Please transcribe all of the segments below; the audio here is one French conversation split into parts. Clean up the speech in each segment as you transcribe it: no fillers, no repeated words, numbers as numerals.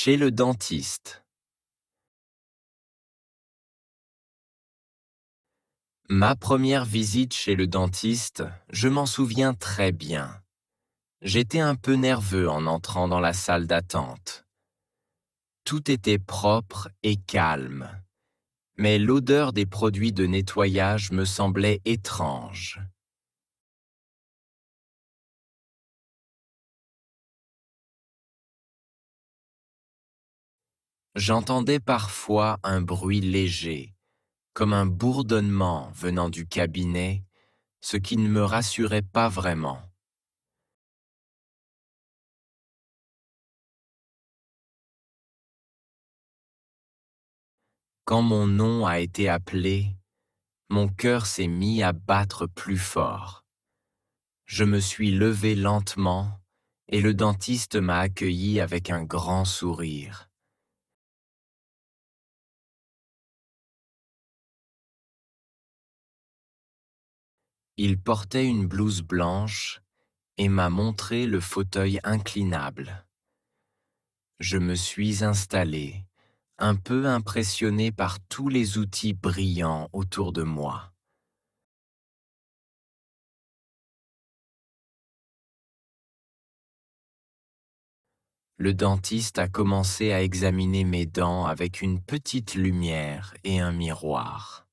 Chez le dentiste. Ma première visite chez le dentiste, je m'en souviens très bien. J'étais un peu nerveux en entrant dans la salle d'attente. Tout était propre et calme, mais l'odeur des produits de nettoyage me semblait étrange. J'entendais parfois un bruit léger, comme un bourdonnement venant du cabinet, ce qui ne me rassurait pas vraiment. Quand mon nom a été appelé, mon cœur s'est mis à battre plus fort. Je me suis levé lentement et le dentiste m'a accueilli avec un grand sourire. Il portait une blouse blanche et m'a montré le fauteuil inclinable. Je me suis installé, un peu impressionné par tous les outils brillants autour de moi. Le dentiste a commencé à examiner mes dents avec une petite lumière et un miroir.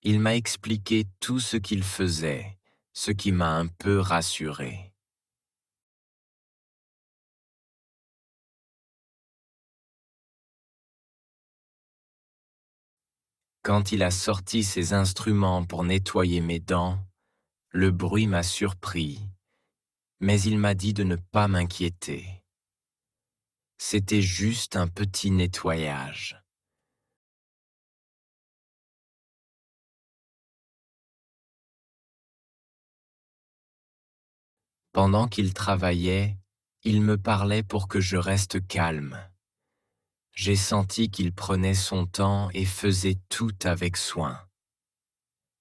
Il m'a expliqué tout ce qu'il faisait, ce qui m'a un peu rassuré. Quand il a sorti ses instruments pour nettoyer mes dents, le bruit m'a surpris, mais il m'a dit de ne pas m'inquiéter. C'était juste un petit nettoyage. Pendant qu'il travaillait, il me parlait pour que je reste calme. J'ai senti qu'il prenait son temps et faisait tout avec soin.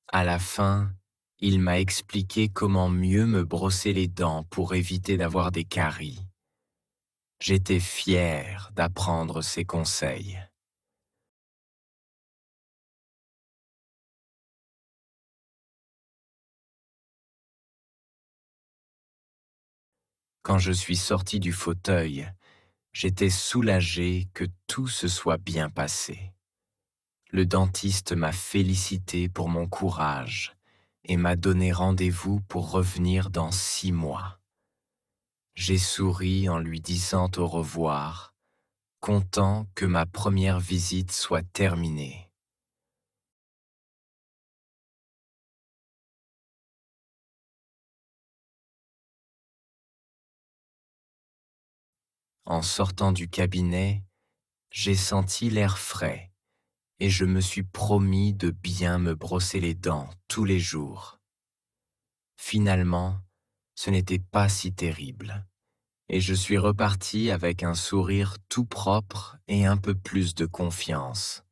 À la fin, il m'a expliqué comment mieux me brosser les dents pour éviter d'avoir des caries. J'étais fier d'apprendre ses conseils. Quand je suis sorti du fauteuil, j'étais soulagé que tout se soit bien passé. Le dentiste m'a félicité pour mon courage et m'a donné rendez-vous pour revenir dans 6 mois. J'ai souri en lui disant au revoir, content que ma première visite soit terminée. En sortant du cabinet, j'ai senti l'air frais et je me suis promis de bien me brosser les dents tous les jours. Finalement, ce n'était pas si terrible et je suis reparti avec un sourire tout propre et un peu plus de confiance.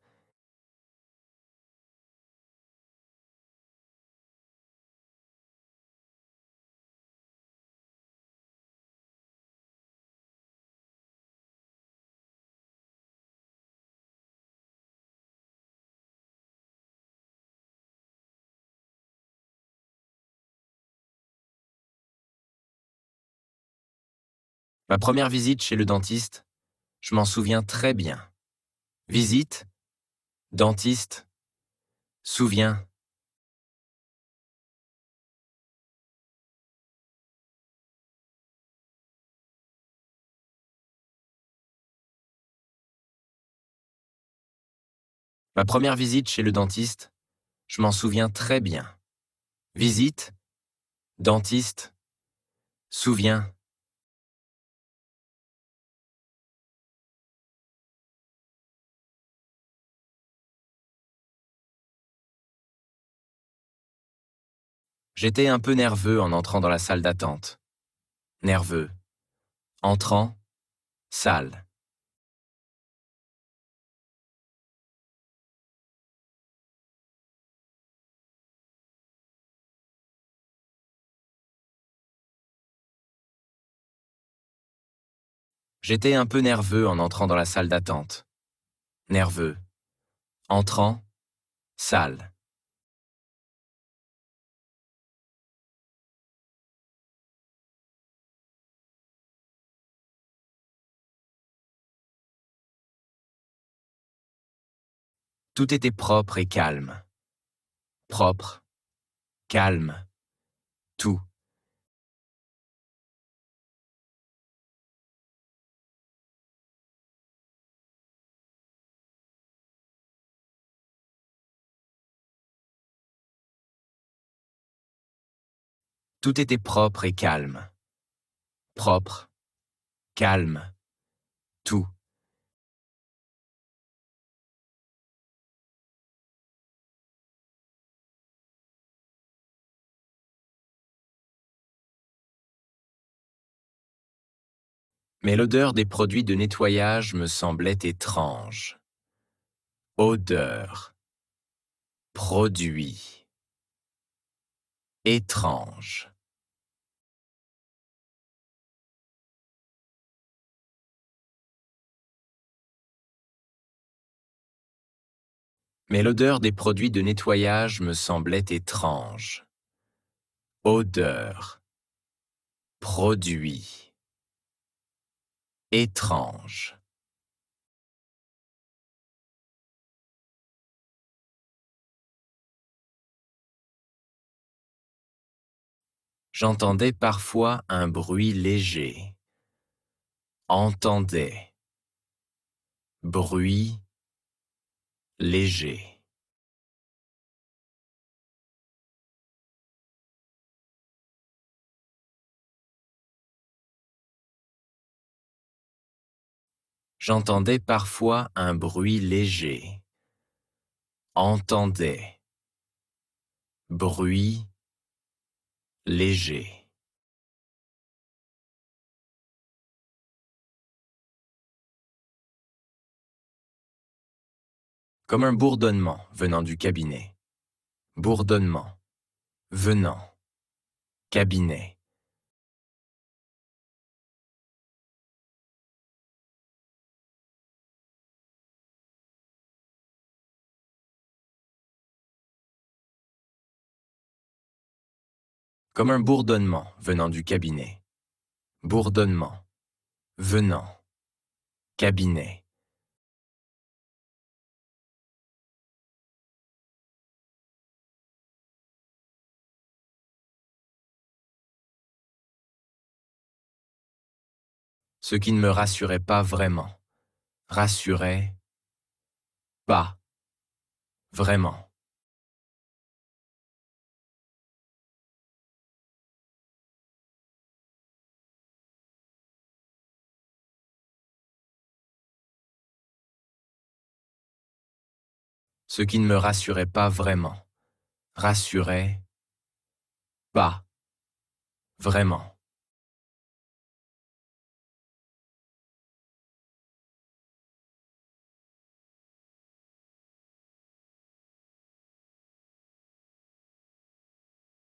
Ma première visite chez le dentiste, je m'en souviens très bien. Visite, dentiste, souviens. Ma première visite chez le dentiste, je m'en souviens très bien. Visite, dentiste, souviens. J'étais un peu nerveux en entrant dans la salle d'attente. Nerveux. Entrant, salle. J'étais un peu nerveux en entrant dans la salle d'attente. Nerveux. Entrant, salle. Tout était propre et calme. Propre, calme, tout. Tout était propre et calme. Propre, calme, tout. Mais l'odeur des produits de nettoyage me semblait étrange. Odeur, produit, étrange. Mais l'odeur des produits de nettoyage me semblait étrange. Odeur, produit, étrange. J'entendais parfois un bruit léger. Entendais. Bruit léger. J'entendais parfois un bruit léger. Entendais. Bruit léger. Comme un bourdonnement venant du cabinet. Bourdonnement. Venant. Cabinet. Comme un bourdonnement venant du cabinet. Bourdonnement. Venant. Cabinet. Ce qui ne me rassurait pas vraiment. Rassurait pas vraiment. Ce qui ne me rassurait pas vraiment. Rassurait pas vraiment.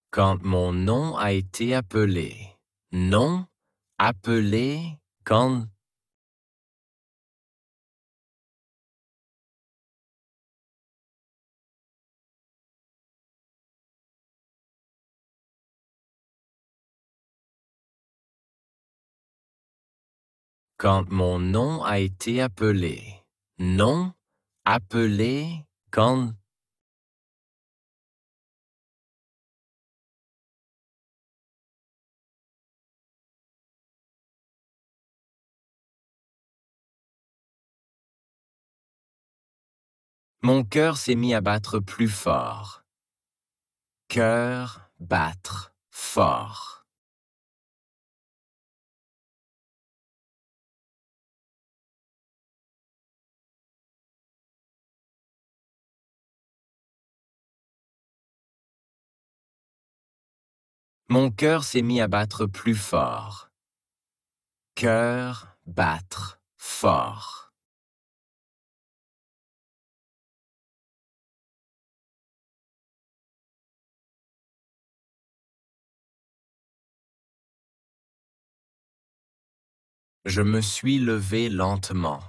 Quand mon nom a été appelé. Nom appelé quand quand mon nom a été appelé. Nom appelé quand mon cœur s'est mis à battre plus fort. Cœur battre fort. Mon cœur s'est mis à battre plus fort. Cœur battre fort. Je me suis levé lentement.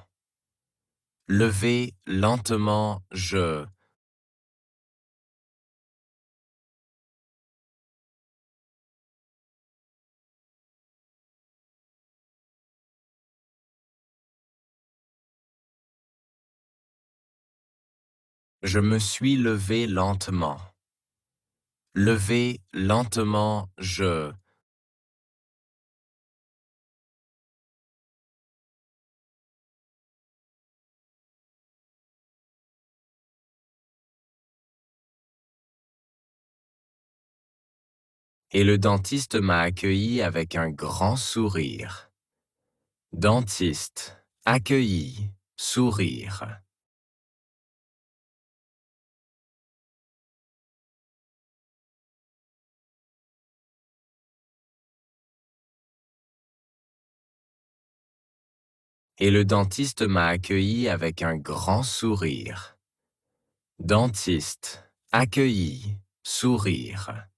Levé lentement, je... Je me suis levé lentement. Levé lentement, je... Et le dentiste m'a accueilli avec un grand sourire. Dentiste, accueilli, sourire. Et le dentiste m'a accueilli avec un grand sourire. Dentiste, accueilli, sourire.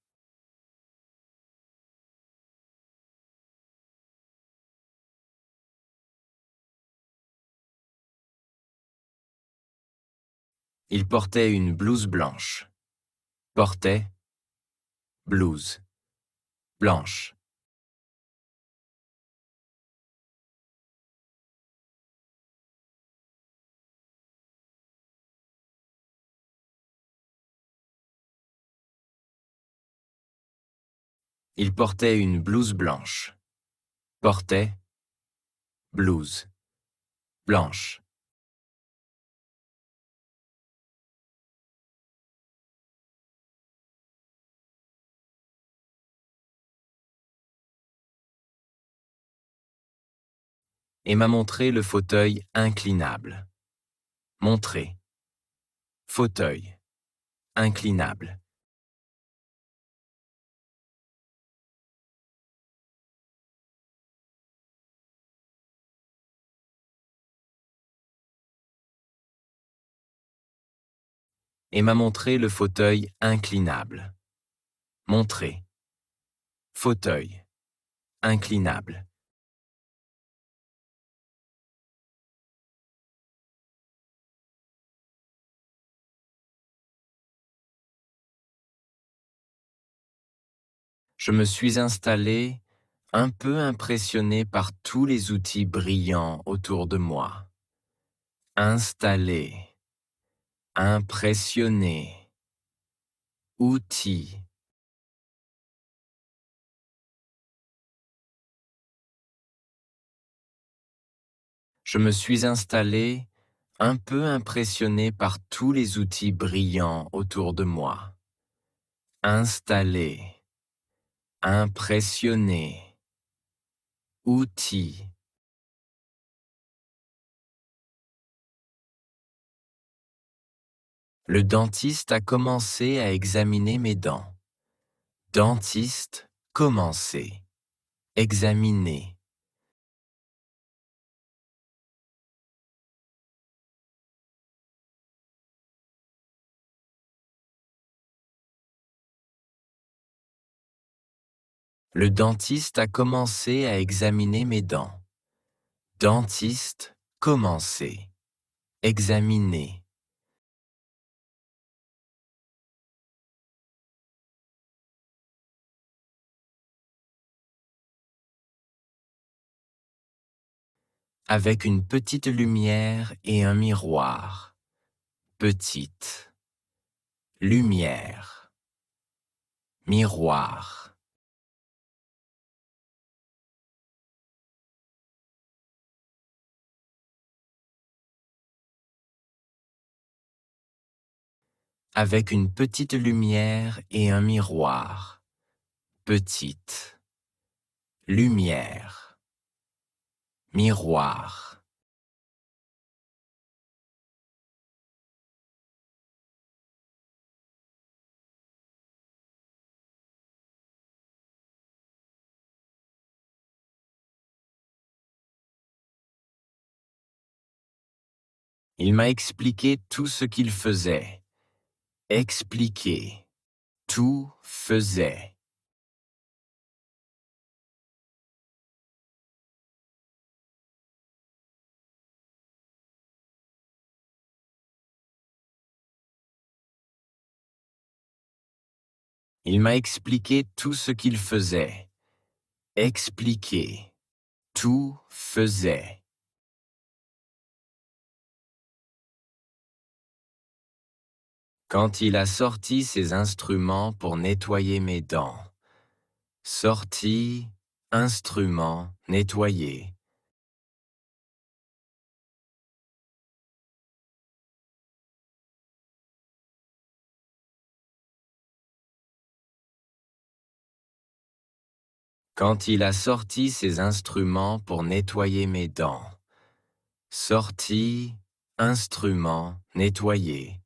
Il portait une blouse blanche. Portait, blouse, blanche. Il portait une blouse blanche. Portait, blouse, blanche. Et m'a montré le fauteuil inclinable. Montré. Fauteuil. Inclinable. Et m'a montré le fauteuil inclinable. Montré. Fauteuil. Inclinable. Je me suis installé, un peu impressionné par tous les outils brillants autour de moi. Installé. Impressionné. Outils. Je me suis installé, un peu impressionné par tous les outils brillants autour de moi. Installé. Impressionné. Outils. Le dentiste a commencé à examiner mes dents. Dentiste, commencer. Examiner. Le dentiste a commencé à examiner mes dents. Dentiste, commencer. Examiner. Avec une petite lumière et un miroir. Petite. Lumière. Miroir. Avec une petite lumière et un miroir. Petite. Lumière. Miroir. Il m'a expliqué tout ce qu'il faisait. Expliquer. Tout faisait. Il m'a expliqué tout ce qu'il faisait. Expliquer. Tout faisait. Quand il a sorti ses instruments pour nettoyer mes dents. Sorti, instrument, nettoyer. Quand il a sorti ses instruments pour nettoyer mes dents. Sorti, instrument, nettoyer.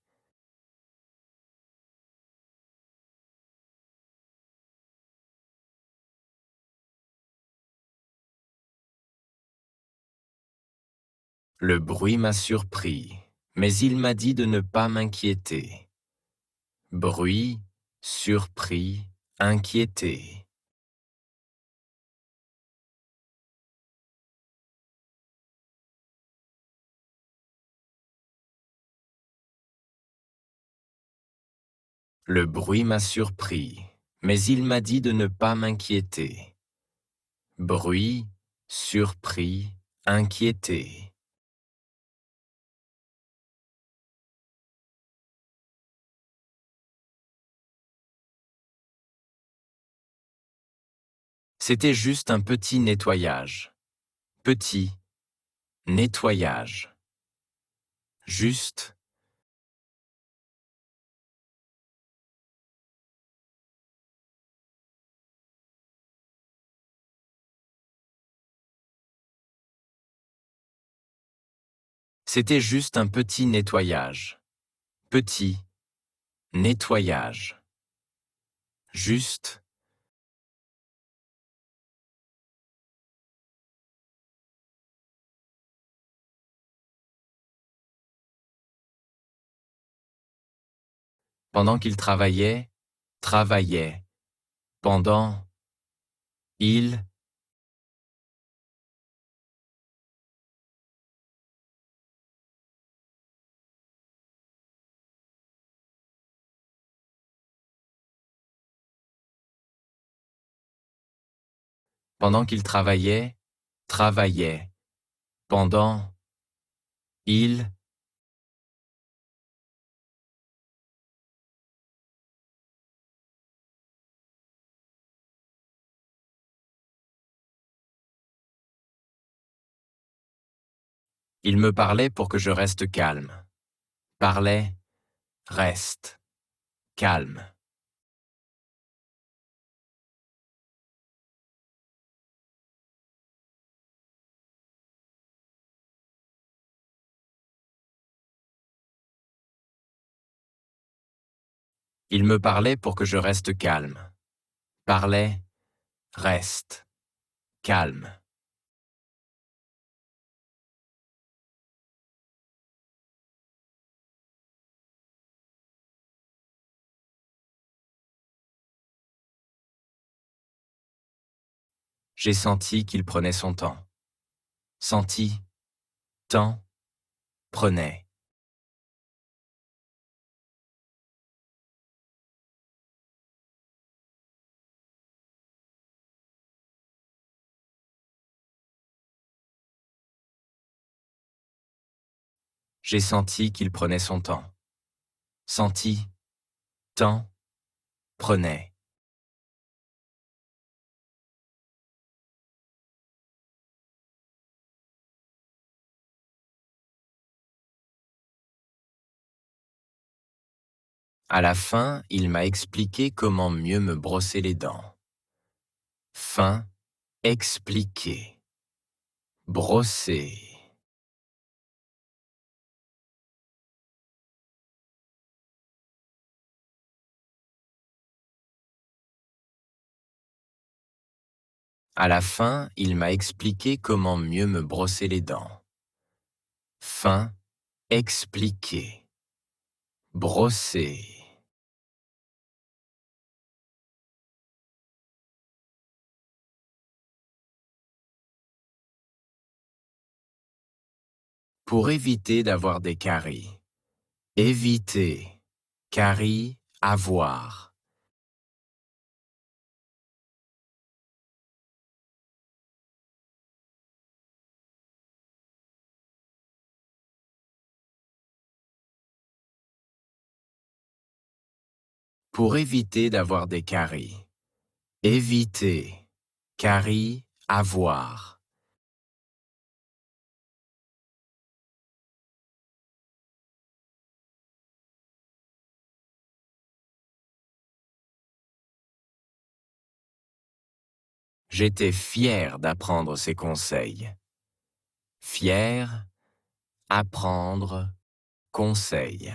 Le bruit m'a surpris, mais il m'a dit de ne pas m'inquiéter. Bruit, surpris, inquiété. Le bruit m'a surpris, mais il m'a dit de ne pas m'inquiéter. Bruit, surpris, inquiété. C'était juste un petit nettoyage. Petit nettoyage. Juste. C'était juste un petit nettoyage. Petit nettoyage. Juste. Pendant qu'il travaillait, travaillait. Pendant, il, pendant qu'il travaillait, travaillait. Pendant, il, il me parlait pour que je reste calme. Parlait, reste, calme. Il me parlait pour que je reste calme. Parlait, reste, calme. J'ai senti qu'il prenait son temps. Senti, temps, prenait. J'ai senti qu'il prenait son temps. Senti, temps, prenait. À la fin, il m'a expliqué comment mieux me brosser les dents. Fin, expliquer. Brosser. À la fin, il m'a expliqué comment mieux me brosser les dents. Fin, expliquer. Brosser. Pour éviter d'avoir des caries. Éviter. Caries, avoir. Pour éviter d'avoir des caries. Éviter. Caries, avoir. J'étais fier d'apprendre ces conseils. Fier, apprendre, conseil.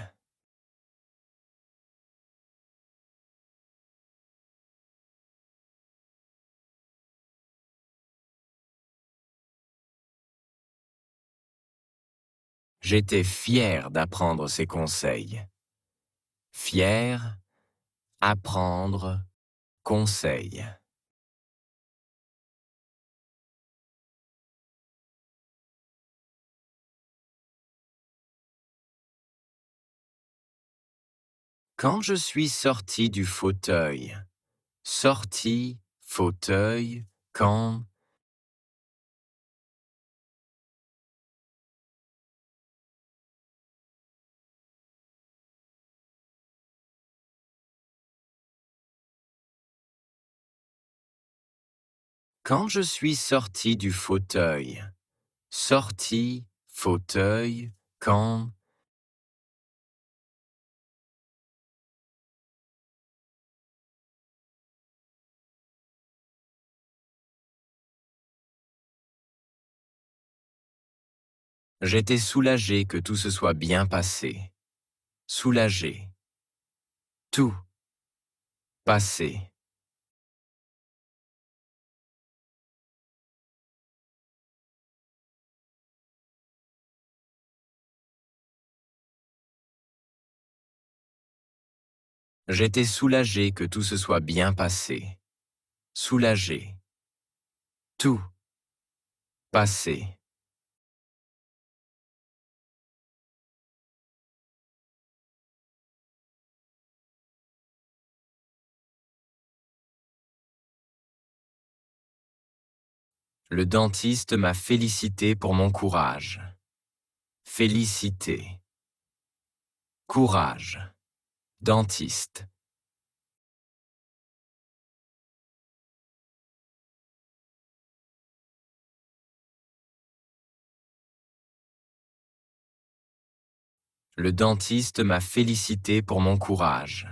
J'étais fier d'apprendre ces conseils. Fier, apprendre, conseil. Quand je suis sorti du fauteuil. Sorti, fauteuil, quand. Quand je suis sorti du fauteuil. Sorti, fauteuil, quand. J'étais soulagé que tout se soit bien passé. Soulagé. Tout. Passé. J'étais soulagé que tout se soit bien passé. Soulagé. Tout. Passé. Le dentiste m'a félicité pour mon courage. Félicité. Courage. Dentiste. Le dentiste m'a félicité pour mon courage.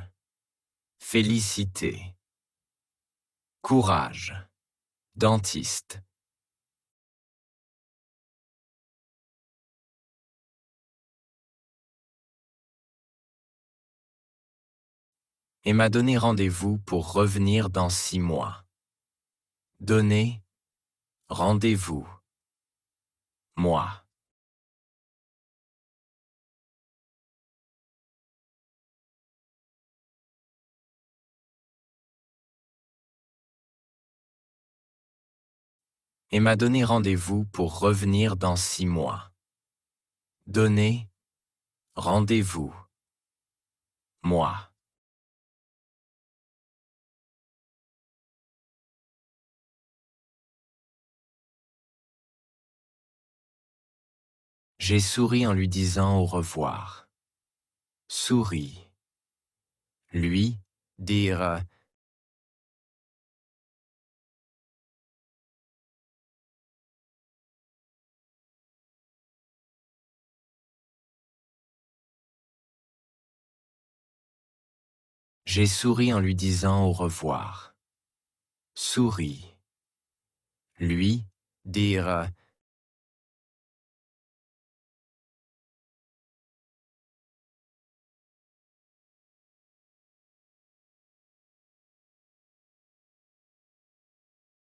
Félicité. Courage. Dentiste. Et m'a donné rendez-vous pour revenir dans 6 mois. Donner. Rendez-vous. Moi. Et m'a donné rendez-vous pour revenir dans 6 mois. Donner. Rendez-vous. Moi. J'ai souri en lui disant au revoir. Souris. Lui, dire. J'ai souri en lui disant au revoir. Souris. Lui, dire.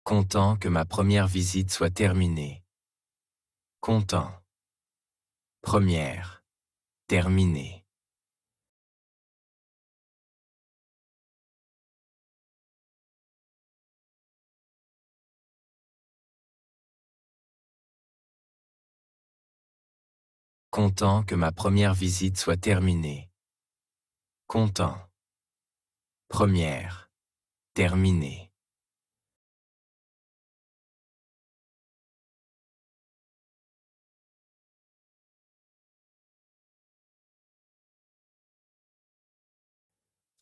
Content que ma première visite soit terminée. Content. Première. Terminée. Content que ma première visite soit terminée. Content. Première. Terminée.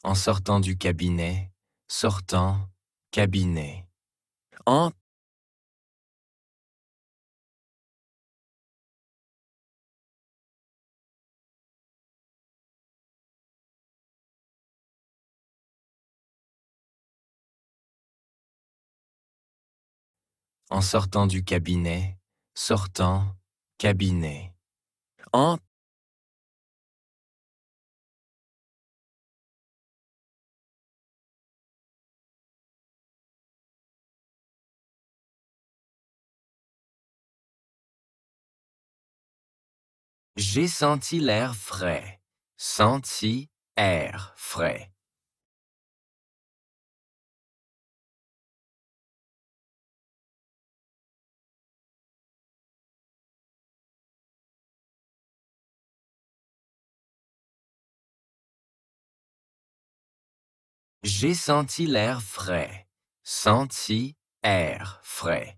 En sortant du cabinet, sortant, cabinet. En En sortant du cabinet, sortant, cabinet. En J'ai senti l'air frais. Senti air frais. J'ai senti l'air frais. Senti air frais.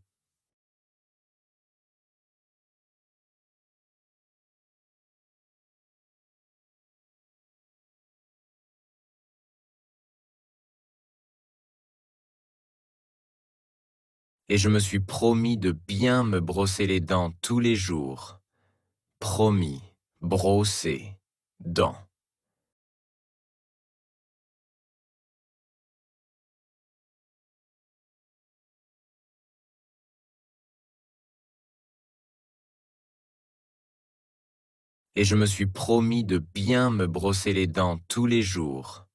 Et je me suis promis de bien me brosser les dents tous les jours. Promis, brosser, dents. Et je me suis promis de bien me brosser les dents tous les jours.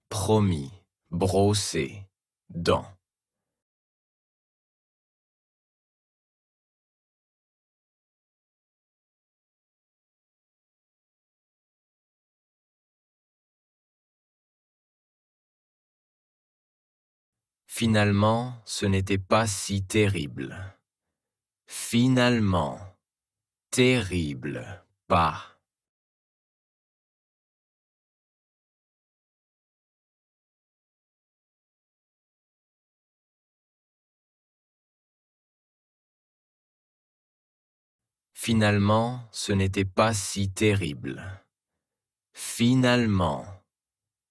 Promis, brosser, dents. Finalement, ce n'était pas si terrible. Finalement, terrible, pas. Finalement, ce n'était pas si terrible. Finalement,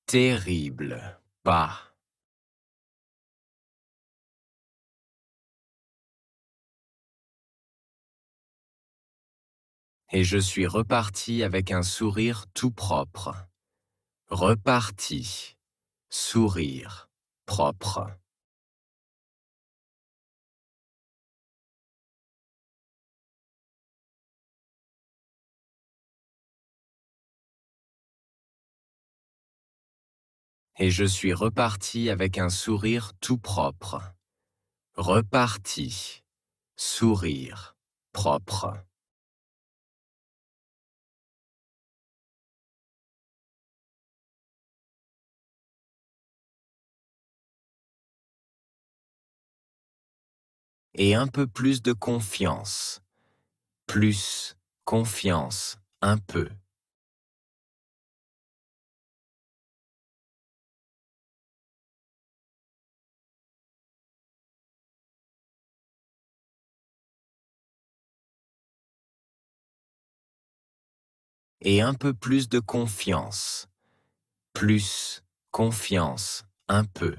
terrible, pas. Et je suis reparti avec un sourire tout propre. Reparti, sourire, propre. Et je suis reparti avec un sourire tout propre. Reparti, sourire, propre. Et un peu plus de confiance. Plus, confiance, un peu. Et un peu plus de confiance. Plus, confiance, un peu.